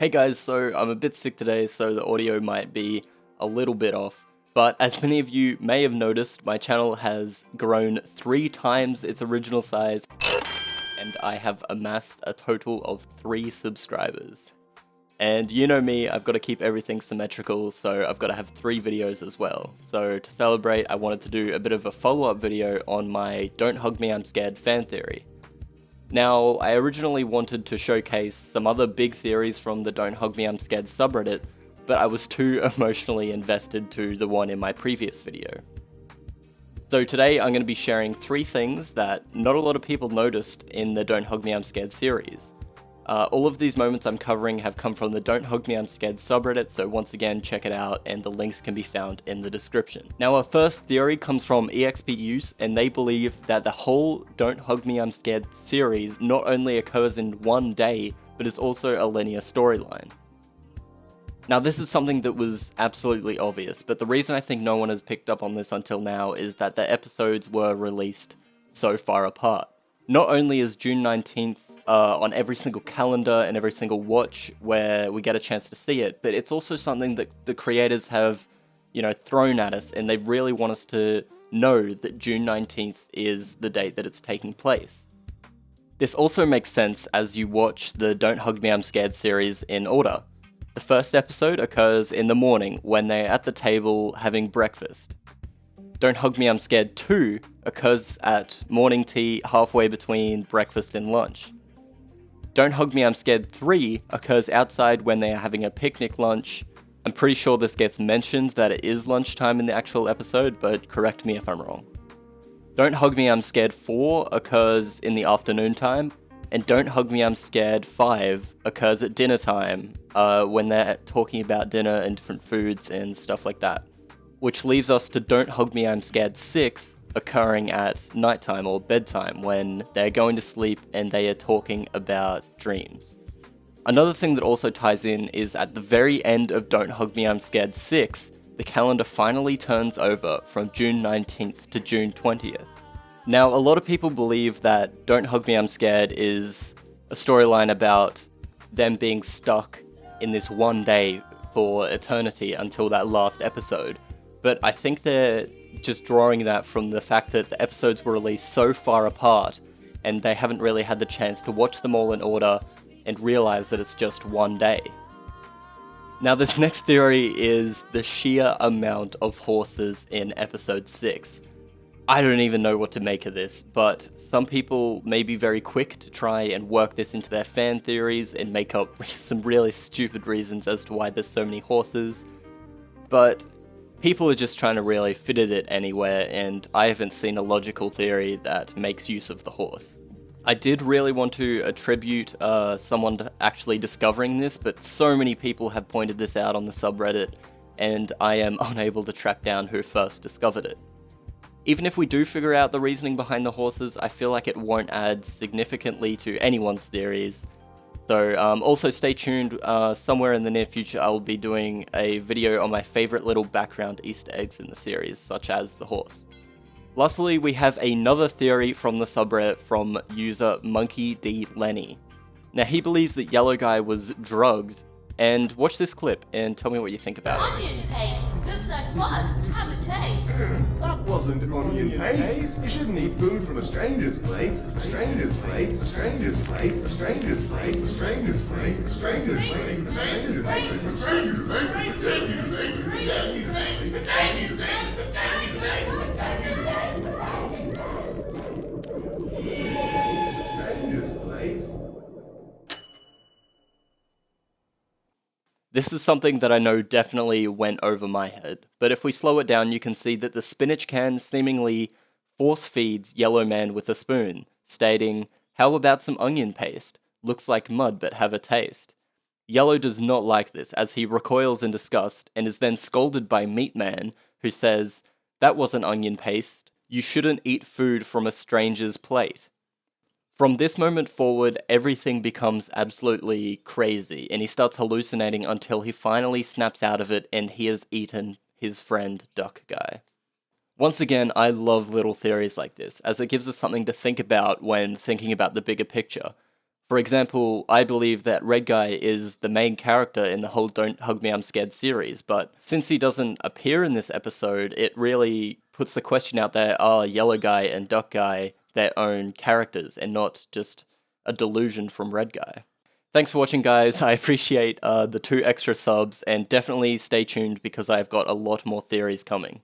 Hey guys, so I'm a bit sick today, so the audio might be a little bit off. But as many of you may have noticed, my channel has grown 3 times its original size, and I have amassed a total of 3 subscribers. And you know me, I've got to keep everything symmetrical, so I've got to have 3 videos as well. So to celebrate, I wanted to do a bit of a follow-up video on my Don't Hug Me I'm Scared fan theory. Now, I originally wanted to showcase some other big theories from the Don't Hug Me I'm Scared subreddit, but I was too emotionally invested to the one in my previous video. So today I'm going to be sharing 3 things that not a lot of people noticed in the Don't Hug Me I'm Scared series. All of these moments I'm covering have come from the Don't Hug Me I'm Scared subreddit, so once again check it out and the links can be found in the description. Now our first theory comes from EXPUse, and they believe that the whole Don't Hug Me I'm Scared series not only occurs in one day, but is also a linear storyline. Now this is something that was absolutely obvious, but the reason I think no one has picked up on this until now is that the episodes were released so far apart. Not only is June 19th on every single calendar and every single watch where we get a chance to see it, but it's also something that the creators have, thrown at us, and they really want us to know that June 19th is the date that it's taking place. This also makes sense as you watch the Don't Hug Me I'm Scared series in order. The first episode occurs in the morning when they're at the table having breakfast. Don't Hug Me I'm Scared 2 occurs at morning tea halfway between breakfast and lunch. Don't Hug Me I'm Scared 3 occurs outside when they are having a picnic lunch. I'm pretty sure this gets mentioned that it is lunchtime in the actual episode, but correct me if I'm wrong. Don't Hug Me I'm Scared 4 occurs in the afternoon time, and Don't Hug Me I'm Scared 5 occurs at dinner time, when they're talking about dinner and different foods and stuff like that. Which leaves us to Don't Hug Me I'm Scared 6 occurring at nighttime or bedtime when they're going to sleep and they are talking about dreams. Another thing that also ties in is at the very end of Don't Hug Me I'm Scared 6, the calendar finally turns over from June 19th to June 20th. Now, a lot of people believe that Don't Hug Me I'm Scared is a storyline about them being stuck in this one day for eternity until that last episode, but I think they're just drawing that from the fact that the episodes were released so far apart and they haven't really had the chance to watch them all in order and realize that it's just one day. Now this next theory is the sheer amount of horses in episode 6. I don't even know what to make of this, but some people may be very quick to try and work this into their fan theories and make up some really stupid reasons as to why there's so many horses, but people are just trying to really fit it anywhere, and I haven't seen a logical theory that makes use of the horse. I did really want to attribute someone to actually discovering this, but so many people have pointed this out on the subreddit, and I am unable to track down who first discovered it. Even if we do figure out the reasoning behind the horses, I feel like it won't add significantly to anyone's theories. So also stay tuned, somewhere in the near future I will be doing a video on my favourite little background Easter eggs in the series, such as the horse. Lastly, we have another theory from the subreddit from user Monkey D. Lenny. Now he believes that Yellow Guy was drugged, and watch this clip and tell me what you think about it. Onion paste looks like mud. Have a taste. That wasn't onion paste. You shouldn't eat food from a stranger's plate. A stranger's plate. A stranger's plate. A stranger's plate. A stranger's plate. A stranger's plate. A stranger's plate. A stranger's plate. This is something that I know definitely went over my head, but if we slow it down you can see that the spinach can seemingly force feeds Yellow Man with a spoon, stating, "How about some onion paste? Looks like mud but have a taste." Yellow does not like this as he recoils in disgust and is then scolded by Meat Man, who says, "That wasn't onion paste, you shouldn't eat food from a stranger's plate." From this moment forward, everything becomes absolutely crazy, and he starts hallucinating until he finally snaps out of it and he has eaten his friend Duck Guy. Once again, I love little theories like this, as it gives us something to think about when thinking about the bigger picture. For example, I believe that Red Guy is the main character in the whole Don't Hug Me, I'm Scared series, but since he doesn't appear in this episode, it really puts the question out there, are Yellow Guy and Duck Guy their own characters and not just a delusion from Red Guy? Thanks for watching, guys. I appreciate the 2 extra subs, and definitely stay tuned because I've got a lot more theories coming.